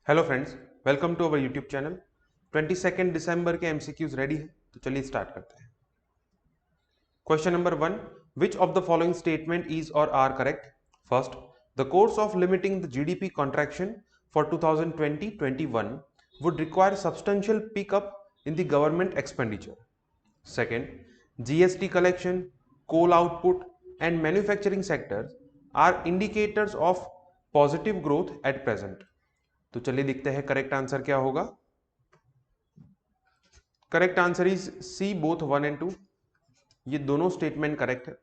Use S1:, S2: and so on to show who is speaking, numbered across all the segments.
S1: Hello friends, welcome to our YouTube channel. 22 दिसंबर के MCQs ready है, तो चलिए स्टार्ट करते हैं। Question number 1, which of the following statement is or are correct? First, the course of limiting the GDP contraction for 2020-21 would require substantial pickup in the government expenditure. Second, GST collection, coal output, and manufacturing sectors are indicators of positive growth at present. तो चलिए देखते हैं correct answer क्या होगा। Correct answer is C, both 1 and 2। ये दोनों statement correct है।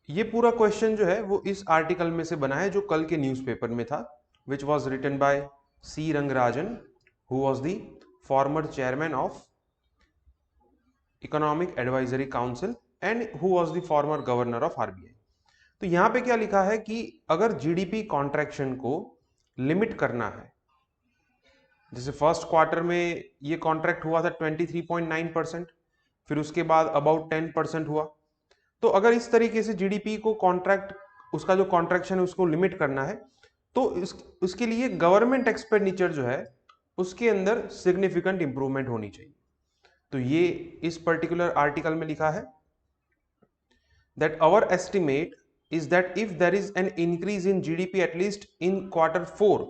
S1: ये पूरा क्वेश्चन जो है वो इस आर्टिकल में से बना है जो कल के न्यूज़पेपर में था, which was written by C Rangarajan, who was the former chairman of economic advisory council and who was the former governor of RBI. तो यहां पे क्या लिखा है कि अगर जीडीपी कॉन्ट्रैक्शन को लिमिट करना है, जैसे फर्स्ट क्वार्टर में ये कॉन्ट्रैक्ट हुआ था 23.9%, फिर उसके बाद अबाउट 10% हुआ। तो अगर इस तरीके से जीडीपी को कॉन्ट्रैक्ट, उसका जो कॉन्ट्रैक्शन है उसको लिमिट करना है, तो उसके लिए गवर्नमेंट एक्सपेंडिचर जो है उसके अंदर सिग्निफिकेंट इंप्रूवमेंट होनी चाहिए। तो ये इस पर्टिकुलर आर्टिकल में लिखा है that our estimate is that if there is an increase in GDP at least in Q4,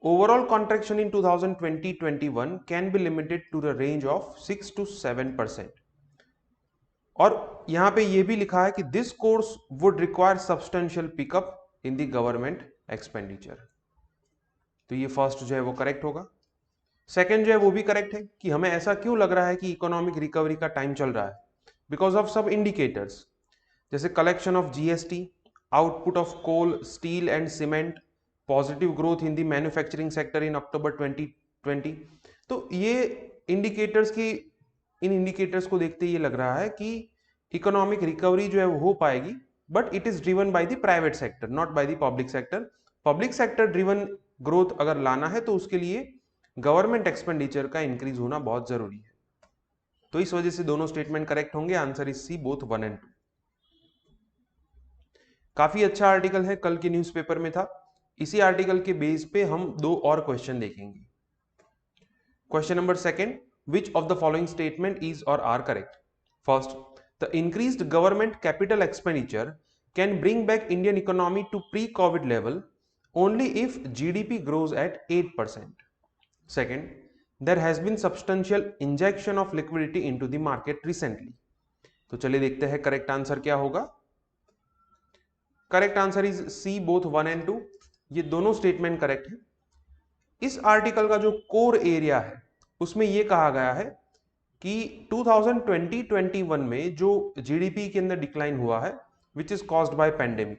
S1: overall contraction in 2020-21 can be limited to the range of 6 to 7%. और यहां पे ये भी लिखा है कि this course would require substantial pickup in the government expenditure. तो ये फर्स्ट जो है वो करेक्ट होगा। सेकंड जो है वो भी करेक्ट है कि हमें ऐसा क्यों लग रहा है कि इकोनॉमिक रिकवरी का टाइम चल रहा है, बिकॉज ऑफ सब इंडिकेटर्स, जैसे collection of GST, output of coal, steel and cement, positive growth in the manufacturing sector in October 2020। तो ये इंडिकेटर्स की, इन इंडिकेटर्स को देखते ये लग रहा है कि इकोनॉमिक रिकवरी जो है वो हो पाएगी, but it is driven by the private sector, not by the public sector. Public sector driven growth अगर लाना है तो उसके लिए गवर्नमेंट एक्सपेंडिचर का इंक्रीज होना बहुत जरूरी है। तो इस वजह से दोनों स्टेटमेंट करेक्ट होंगे। Answer is C, both 1 and 2। काफी अच्छा आर्टिकल है, कल के न्यूज़पेपर में था। इसी आर्टिकल के बेस पे हम दो और क्वेश्चन देखेंगे। Question number second, which of the following statement is or are correct? First, the increased government capital expenditure can bring back Indian economy to pre Covid level only if GDP grows at 8%. Second, there has been substantial injection of liquidity into the market recently. तो चलिए देखते हैं correct answer क्या होगा। Correct answer is C, both 1 and 2। ये दोनों statement correct है। इस आर्टिकल का जो कोर एरिया है उसमें यह कहा गया है कि 2020-21 में जो जीडीपी के अंदर डिक्लाइन हुआ है, which is caused by pandemic,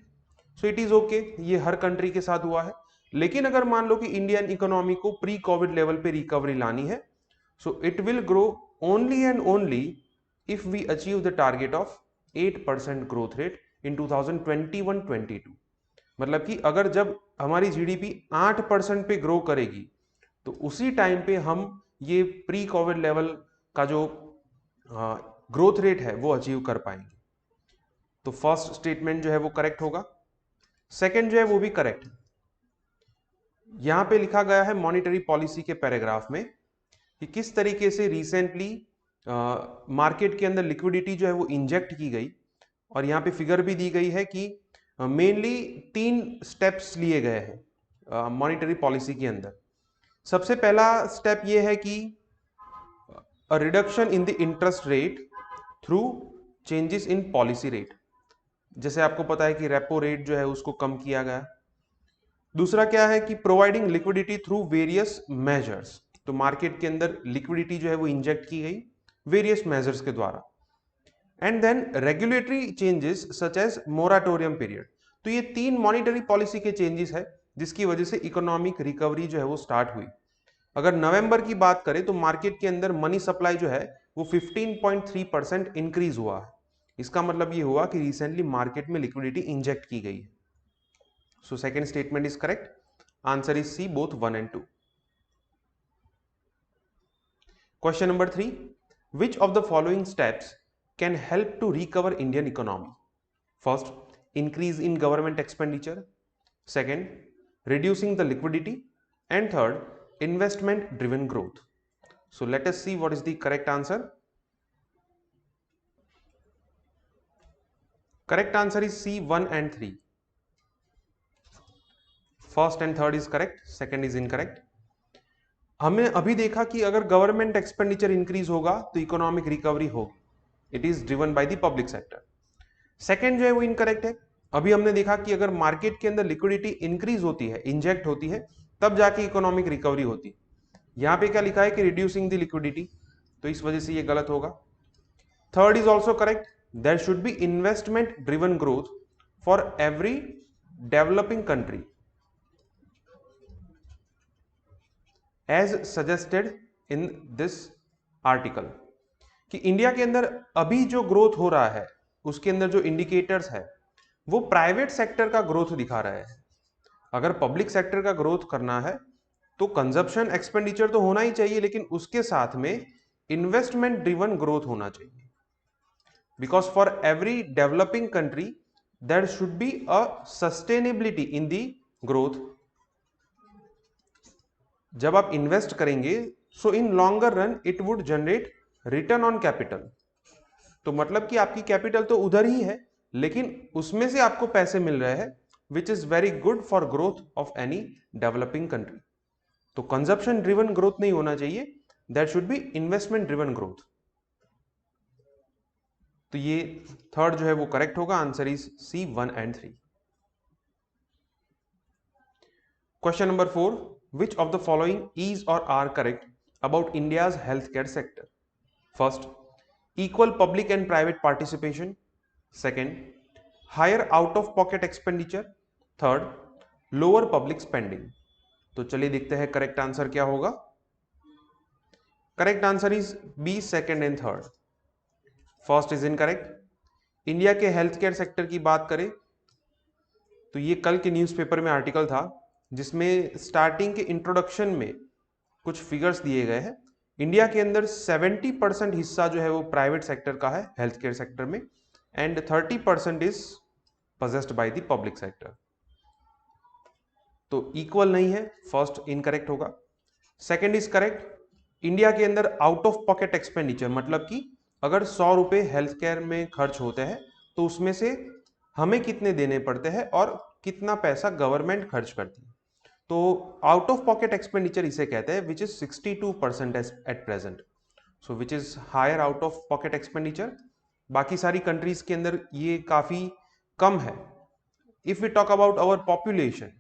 S1: so it is okay, ये हर कंट्री के साथ हुआ है। लेकिन अगर मान लो कि इंडियन इकोनॉमी को प्री कोविड लेवल पे रिकवरी लानी है, so it will grow only and only if we achieve the target of 8% growth rate in 2021-22। मतलब कि अगर जब हमारी जीडीपी 8% पे ग्रो करेगी तो उसी टाइम पे हम ये प्री कोविड लेवल का जो ग्रोथ रेट है वो अचीव कर पाएंगे। तो फर्स्ट स्टेटमेंट जो है वो करेक्ट होगा। सेकंड जो है वो भी करेक्ट है। यहां पे लिखा गया है मॉनिटरी पॉलिसी के पैराग्राफ में कि किस तरीके से रिसेंटली मार्केट के अंदर लिक्विडिटी जो है वो इंजेक्ट की गई, और यहां पे फिगर भी दी गई है कि मेनली 3 स्टेप्स लिए गए हैं मॉनिटरी पॉलिसी के अंदर। सबसे पहला स्टेप ये है कि a reduction in the interest rate through changes in policy rate. जैसे आपको पता है कि रेपो रेट जो है उसको कम किया गया। दूसरा क्या है कि providing liquidity through various measures, तो मार्केट के अंदर लिक्विडिटी जो है वो इंजेक्ट की गई वेरियस मेजर्स के द्वारा। And then regulatory changes such as moratorium period. तो ये 3 मॉनिटरी पॉलिसी के चेंजेस है जिसकी वजह से इकोनॉमिक रिकवरी जो है वो स्टार्ट हुई। अगर नवंबर की बात करें तो मार्केट के अंदर मनी सप्लाई जो है वो 15.3% इंक्रीज हुआ है। इसका मतलब ये हुआ कि रिसेंटली मार्केट में लिक्विडिटी इंजेक्ट की गई है। So second statement is correct. Answer is C, both 1 and 2। Question number 3, which of the following steps can help to recover Indian economy? First, increase in government expenditure. Second, reducing the liquidity, and third, investment driven growth. So let us see what is the correct answer. Correct answer is C 1 and 3. First and third is correct, second is incorrect. हमने अभी देखा कि अगर government expenditure increase होगा तो economic recovery होगी. It is driven by the public sector. Second जो है वो इनकरेक्ट है. अभी हमने देखा कि अगर मार्केट के अंदर लिक्विडिटी इंक्रीज होती है, इंजेक्ट होती है, तब जाके इकोनॉमिक रिकवरी होती है. यहां पे क्या लिखा है कि रिड्यूसिंग द लिक्विडिटी, तो इस वजह से ये गलत होगा. Third is also correct. There should be investment driven growth for every developing country as suggested in this article. कि इंडिया के अंदर अभी जो ग्रोथ हो रहा है उसके अंदर जो इंडिकेटर्स है वो प्राइवेट सेक्टर का ग्रोथ दिखा रहा है. अगर पब्लिक सेक्टर का ग्रोथ करना है तो कंजप्शन एक्सपेंडिचर तो होना ही चाहिए, लेकिन उसके साथ में इन्वेस्टमेंट ड्रिवन ग्रोथ होना चाहिए. Because for every developing country there should be a sustainability in the growth. जब आप इन्वेस्ट करेंगे so in longer run it would generate return on capital. तो मतलब कि आपकी कैपिटल तो उधर ही है, लेकिन उसमें से आपको पैसे मिल रहे हैं, which is very good for growth of any developing country. तो कंजप्शन ड्रिवन ग्रोथ नहीं होना चाहिए, that should be investment driven growth. तो ये थर्ड जो है वो करेक्ट होगा. Answer is C 1 and 3. Question number 4. Which of the following is or are correct about India's healthcare sector? First, equal public and private participation. Second, higher out-of-pocket expenditure. Third, lower public spending. तो चलिए देखते हैं correct answer क्या होगा. Correct answer is B, second and third. First is incorrect. India के health care sector की बात करें तो ये कल के न्यूज़पेपर में आर्टिकल था जिसमें स्टार्टिंग के इंट्रोडक्शन में कुछ फिगर्स दिए गए हैं. इंडिया के अंदर 70% हिस्सा जो है वो प्राइवेट सेक्टर का है हेल्थ केयर सेक्टर में, and 30% is possessed by the public sector. तो इक्वल नहीं है, फर्स्ट इनकरेक्ट होगा. Second is correct. इंडिया के अंदर आउट ऑफ पॉकेट एक्सपेंडिचर मतलब कि अगर 100 रुपए हेल्थ केयर में खर्च होते हैं तो उसमें से हमें कितने देने पड़ते हैं और कितना पैसा गवर्नमेंट खर्च करती है. तो आउट ऑफ पॉकेट एक्सपेंडिचर इसे कहते हैं, which is 62% at present. So which is higher out of pocket expenditure. बाकी सारी कंट्रीज के अंदर ये काफी कम है. If we talk about our population,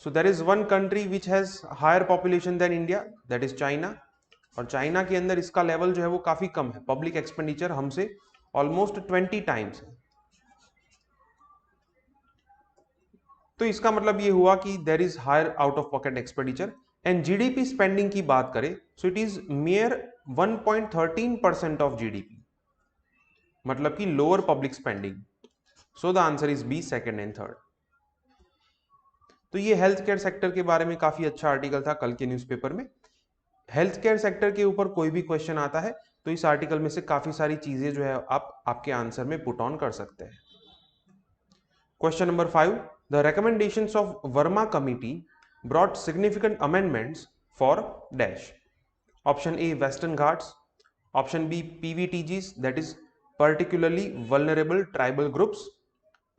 S1: so there is one country which has higher population than India, that is China. और China के अंदर इसका लेवल जो है वो काफी कम है. पब्लिक एक्सपेंडिचर हमसे ऑलमोस्ट 20 टाइम्स है. तो इसका मतलब ये हुआ कि there is higher out of pocket expenditure. And GDP spending की बात करें so it is mere 1.13% of GDP, मतलब कि lower public spending. So the answer is B, second and third. तो ये हेल्थ केयर सेक्टर के बारे में काफी अच्छा आर्टिकल था कल के न्यूज़पेपर में. हेल्थ केयर सेक्टर के ऊपर कोई भी क्वेश्चन आता है तो इस आर्टिकल में से काफी सारी चीजें जो है आप आपके आंसर में पुट ऑन कर सकते हैं. Question number 5. The recommendations of Verma committee brought significant amendments for dash. Option A, Western Ghats. Option B, PVTGs, that is particularly vulnerable tribal groups.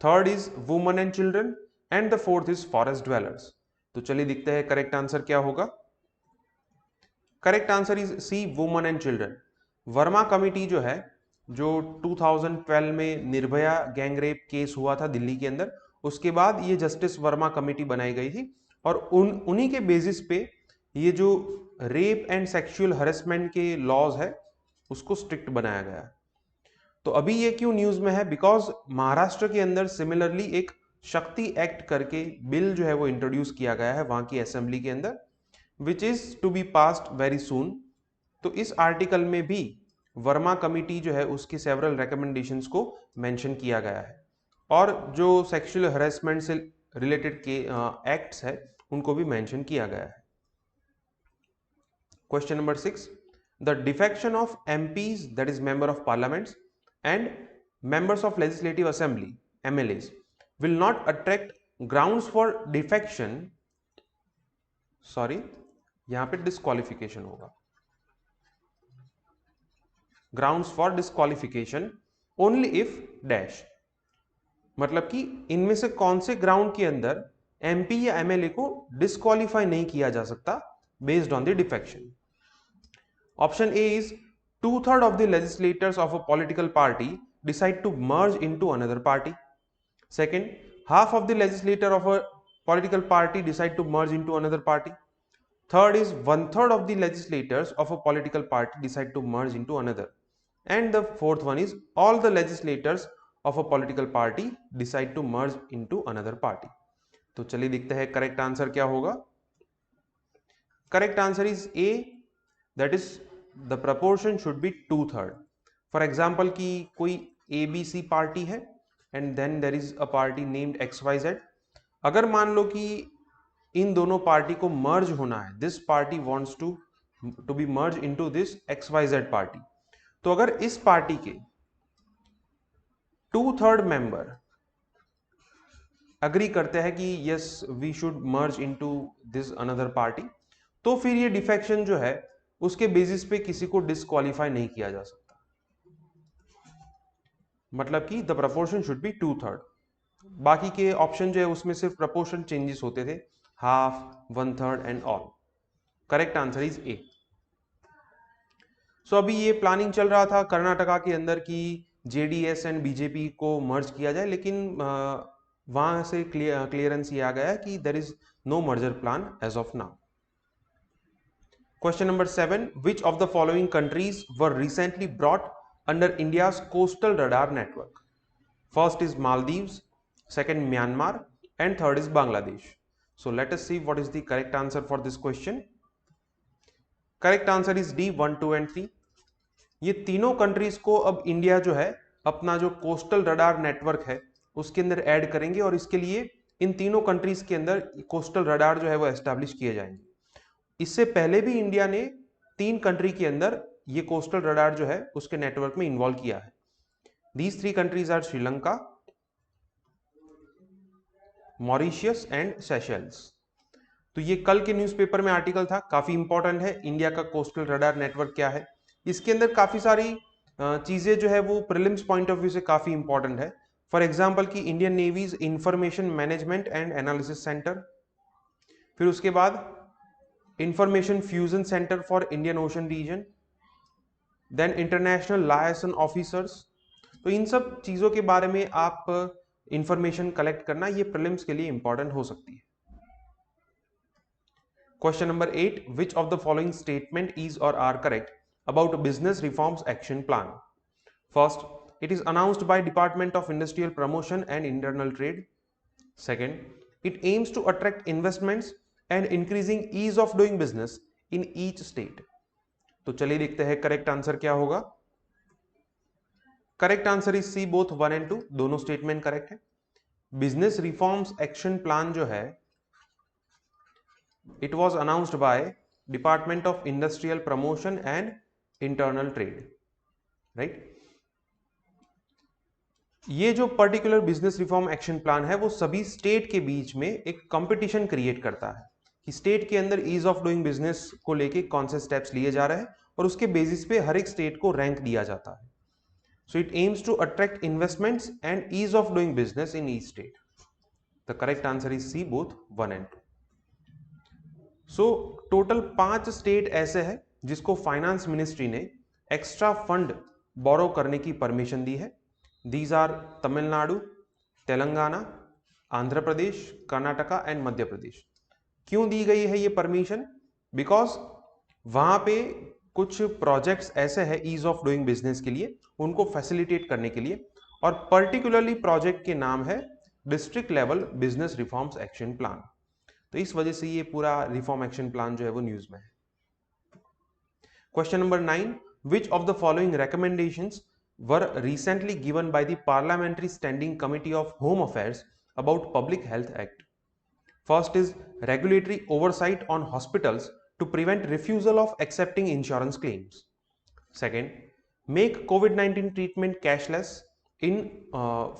S1: Third is women and children, and the fourth is forest dwellers. तो चलिए देखते हैं correct answer क्या होगा. Correct answer is C, women and children. Verma committee जो है, जो 2012 में निर्भया गैंग रेप केस हुआ था दिल्ली के अंदर, उसके बाद ये जस्टिस वर्मा कमेटी बनाई गई थी और उन्हीं के बेसिस पे ये जो रेप एंड सेक्सुअल हरेसमेंट के लॉज है उसको स्ट्रिक्ट बनाया गया. तो अभी ये क्यों न्यूज में है? बिकॉज महाराष्ट्र के अंदर सिमिलरली एक शक्ति एक्ट करके बिल जो है वो इंट्रोड्यूस किया गया है वहां की असेंबली के अंदर, which is to be passed very soon. तो इस आर्टिकल में भी वर्मा कमिटी जो है उसकी सेवरल रिकमेंडेशंस को मेंशन किया गया है और जो सेक्सुअल हरेसमेंट से रिलेटेड के एक्ट्स है उनको भी मेंशन किया गया है. Question number 6. The defection of MPs, that is member of parliaments, and members of legislative assembly MLAs will not attract grounds for defection, sorry यहां पे डिस्क्वालिफिकेशन होगा, grounds for disqualification only if dash, मतलब कि इनमें से कौन से ground के अंदर एमपी या एमएलए को डिस्क्वालीफाई नहीं किया जा सकता based on the defection. Option A is 2/3 of the legislators of a political party decide to merge into another party. Second, half of the legislator of a political party decide to merge into another party. Third is 1/3 of the legislators of a political party decide to merge into another. And the fourth one is all the legislators of a political party decide to merge into another party. तो चलिए देखते हैं correct answer क्या होगा. Correct answer is A, that is the proportion should be 2/3. For example की कोई ABC party है and then there is a party named XYZ. अगर मान लो कि इन दोनों पार्टी को मर्ज होना है, this party wants to be merge into this XYZ party, तो अगर इस पार्टी के 2/3 मेंबर अग्री करते हैं कि yes we should merge into this another party, तो फिर ये डिफेक्शन जो है उसके बेसिस पे किसी को डिस्क्वालीफाई नहीं किया जा सकता. मतलब कि द प्रपोर्शन शुड बी 2/3. बाकी के ऑप्शन जो है उसमें सिर्फ प्रपोर्शन चेंजेस होते थे, half, 1/3 and all. Correct answer is A. So अभी ये प्लानिंग चल रहा था कर्नाटका के अंदर कि JDS एंड BJP को मर्ज किया जाए, लेकिन वहां से क्लियरेंस ये आ गया है कि there is no merger plan as of now. Question number 7. Which of the following countries were recently brought under India's coastal radar network? First is Maldives, second Myanmar, and third is Bangladesh. So let us see what is the correct answer for this question. Correct answer is D, 1, 2 and 3. ये तीनों countries को अब India जो है अपना जो coastal radar network है उसके अंदर ऐड करेंगे, और इसके लिए इन तीनों कंट्रीज के अंदर कोस्टल रडार जो है वो एस्टैब्लिश किए जाएंगे. इससे पहले भी इंडिया ने 3 कंट्री के अंदर ये कोस्टल रडार जो है उसके नेटवर्क में इन्वॉल्व किया है. These 3 countries are Sri Lanka, Mauritius and Seychelles. तो ये कल के न्यूज़पेपर में आर्टिकल था, काफी इंपॉर्टेंट है. इंडिया का कोस्टल रडार नेटवर्क क्या है, इसके अंदर काफी सारी चीजें जो है वो प्रीलिम्स पॉइंट ऑफ व्यू से काफी इंपॉर्टेंट है. फॉर एग्जांपल की Indian navy's information management and analysis centre, फिर उसके बाद information fusion centre for Indian Ocean region, then international liaison officers. तो इन सब चीजों के बारे में आप इंफॉर्मेशन कलेक्ट करना ये प्रीलिम्स के लिए इंपॉर्टेंट हो सकती है. Question number 8. Which of the following statement is or are correct about business reforms action plan? First, it is announced by Department of Industrial Promotion and Internal Trade. Second, it aims to attract investments and increasing ease of doing business in each state. तो चलिए देखते हैं correct answer क्या होगा. Correct answer is C, both 1 and 2, दोनों statement correct है. Business reforms action plan जो है it was announced by department of industrial promotion and internal trade, right. ये जो particular business reform action plan है वो सभी स्टेट के बीच में एक कंपटीशन क्रिएट करता है कि स्टेट के अंदर ईज ऑफ डूइंग बिजनेस को लेके कौन से स्टेप्स लिए जा रहे हैं, और उसके बेसिस पे हर एक स्टेट को रैंक दिया जाता है. So it aims to attract investments and ease of doing business in each state. The correct answer is C, both 1 and 2. So total 5 state ऐसे हैं जिसको फाइनेंस मिनिस्ट्री ने एक्स्ट्रा फंड बोरो करने की परमिशन दी है. These are Tamil Nadu, Telangana, Andhra Pradesh, Karnataka and Madhya Pradesh. क्यों दी गई है ये परमिशन? बिकॉज वहां पे कुछ प्रोजेक्ट्स ऐसे हैं ईज ऑफ डूइंग बिजनेस के लिए, उनको फैसिलिटेट करने के लिए, और पर्टिकुलरली प्रोजेक्ट के नाम है district level business reforms action plan. तो इस वजह से ये पूरा रिफॉर्म एक्शन प्लान जो है वो न्यूज में है. Question number 9. Which of the following recommendations were recently given by the Parliamentary Standing Committee of Home Affairs about Public Health Act? First is regulatory oversight on hospitals to prevent refusal of accepting insurance claims. Second, make COVID-19 treatment cashless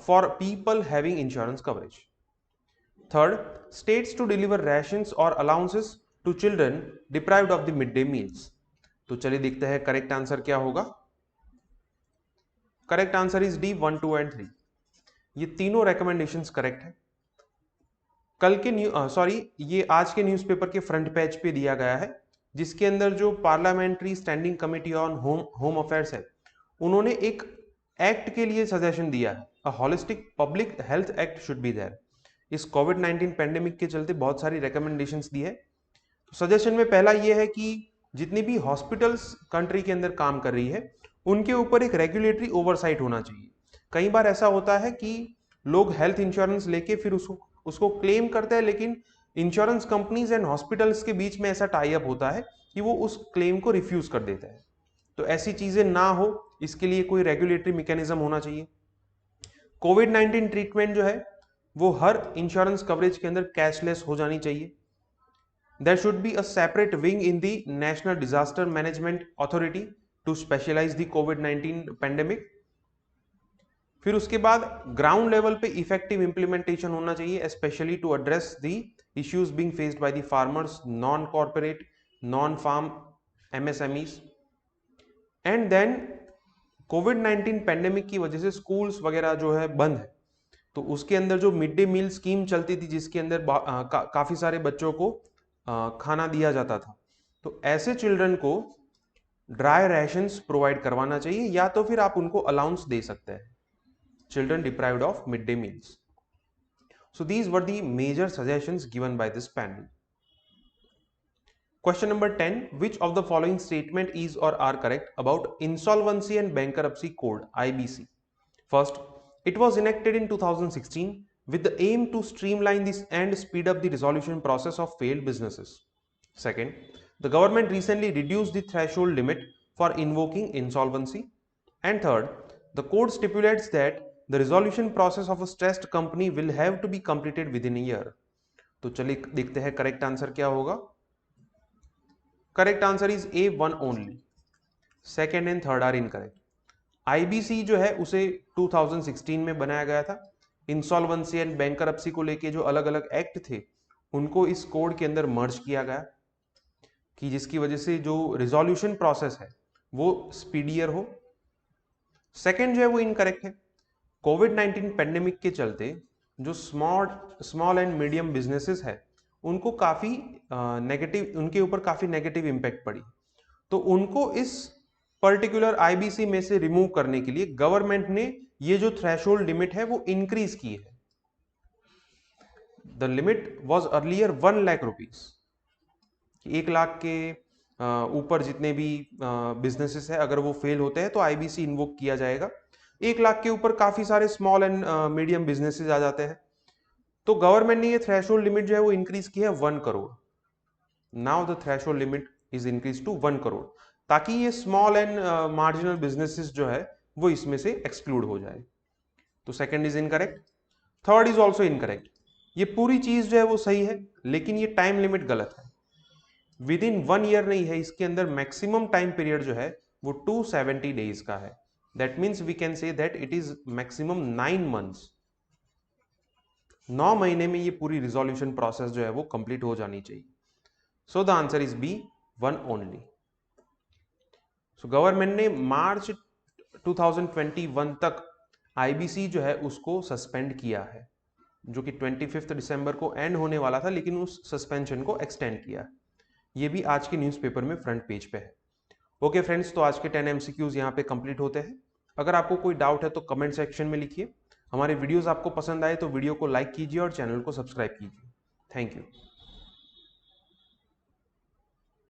S1: for people having insurance coverage. Third, states to deliver rations or allowances to children deprived of the mid day meals. तो चलिए देखते हैं correct answer क्या होगा। Correct answer is D 1, 2 and 3। ये तीनों recommendations correct है। कल के ये आज के न्यूज़पेपर के फ्रंट पेज पे दिया गया है, जिसके अंदर जो parliamentary standing committee on home affairs है, उन्होंने एक एक्ट के लिए सजेशन दिया है, a holistic public health act should be there. इस कोविड-19 पेंडेमिक के चलते बहुत सारी रिकमेंडेशंस दी है। तो सजेशन में पहला ये है कि जितनी भी हॉस्पिटल्स कंट्री के अंदर काम कर रही है, उनके ऊपर एक रेगुलेटरी ओवरसाइट होना चाहिए। कई बार ऐसा होता है कि लोग हेल्थ इंश्योरेंस लेके फिर उसको क्लेम करते हैं, लेकिन इंश्योरेंस कंपनीज एंड हॉस्पिटल्स के बीच में ऐसा टाई अप होता है कि वो उस क्लेम को रिफ्यूज कर देता है। तो ऐसी चीजें ना हो, इसके लिए कोई रेगुलेटरी मैकेनिज्म होना चाहिए। कोविड-19 ट्रीटमेंट जो है वो हर इंश्योरेंस कवरेज के अंदर कैशलेस हो जानी चाहिए। There should be a separate wing in the National Disaster Management Authority to specialize the COVID-19 pandemic। फिर उसके बाद ग्राउंड लेवल पे इफेक्टिव इंप्लीमेंटेशन होना चाहिए, specially to address the issues being faced by the farmers, non corporate, non farm MSMEs. And then कोविड-19 pandemic की वजह से स्कूल्स वगैरह जो है बंद है, तो उसके अंदर जो मिड डे मील स्कीम चलती थी, जिसके अंदर काफी सारे बच्चों को खाना दिया जाता था, तो ऐसे चिल्ड्रन को ड्राई रैशंस प्रोवाइड करवाना चाहिए, या तो फिर आप उनको अलाउंस दे सकते हैं, children deprived of mid day meals. So these were the major suggestions given by this panel. Question number 10, which of the following statement is or are correct about Insolvency and Bankruptcy Code IBC? First, it was enacted in 2016 with the aim to streamline this and speed up the resolution process of failed businesses. Second, the government recently reduced the threshold limit for invoking insolvency. And third, the code stipulates that the resolution process of a stressed company will have to be completed within a year. तो चलिए देखते हैं correct answer क्या होगा। Correct answer is A 1 only. Second and third are incorrect. IBC जो है उसे 2016 में बनाया गया था। इंसॉल्वेंसी एंड बैंकरप्सी को लेके जो अलग अलग एक्ट थे, उनको इस कोड के अंदर मर्ज किया गया, कि जिसकी वजह से जो रिजोल्यूशन प्रोसेस है वो स्पीडियर हो। सेकेंड जो है वो इनकरेक्ट है। कोविड-19 पेंडेमिक के चलते जो स्मॉल एंड मीडियम बिजनेसेस है, उनको काफी नेगेटिव, उनके ऊपर काफी नेगेटिव इंपैक्ट पड़ी, तो उनको इस पर्टिकुलर आईबीसी में से रिमूव करने के लिए गवर्नमेंट ने ये जो थ्रेशोल्ड लिमिट है वो इंक्रीज की है। The limit was earlier 1 lakh rupees, 1 lakh के ऊपर जितने भी बिजनेसेस है, अगर वो फेल होते हैं तो आईबीसी इन्वोक किया जाएगा। 1 लाख के ऊपर काफी सारे स्मॉल एंड मीडियम बिजनेसेस आ जाते हैं, तो गवर्नमेंट ने ये थ्रेशोल्ड लिमिट जो है वो इंक्रीज की है 1 crore. Now the threshold limit is increase to 1 crore, ताकि ये स्मॉल एंड मार्जिनल बिजनेसेस जो है वो इसमें से एक्सक्लूड हो जाए। तो second is incorrect. Third is also incorrect. ये पूरी चीज जो है वो सही है, लेकिन ये टाइम लिमिट गलत है। विद इन 1 ईयर नहीं है, इसके अंदर मैक्सिमम टाइम पीरियड जो है वो 270 डेज का है। That means we can say that it is maximum 9 months. 9 महीने में ये पूरी रिजोल्यूशन प्रोसेस जो है वो कंप्लीट हो जानी चाहिए। So the answer is B 1 only. So government ने मार्च 2021 तक आईबीसी जो है उसको सस्पेंड किया है, जो कि 25 दिसंबर को एंड होने वाला था, लेकिन उस सस्पेंशन को एक्सटेंड किया। ये भी आज के न्यूज़पेपर में फ्रंट पेज पे है। ओके फ्रेंड्स, तो आज के 10 एमसीक्यूज यहाँ पे कंप्लीट होते हैं। अगर आपको कोई डाउट है तो कमेंट सेक्शन में लिखिए। हमारे वीडियोस आपको पसंद आए तो वीडियो को लाइक कीजिए और चैनल को सब्सक्राइब कीजिए। Thank you.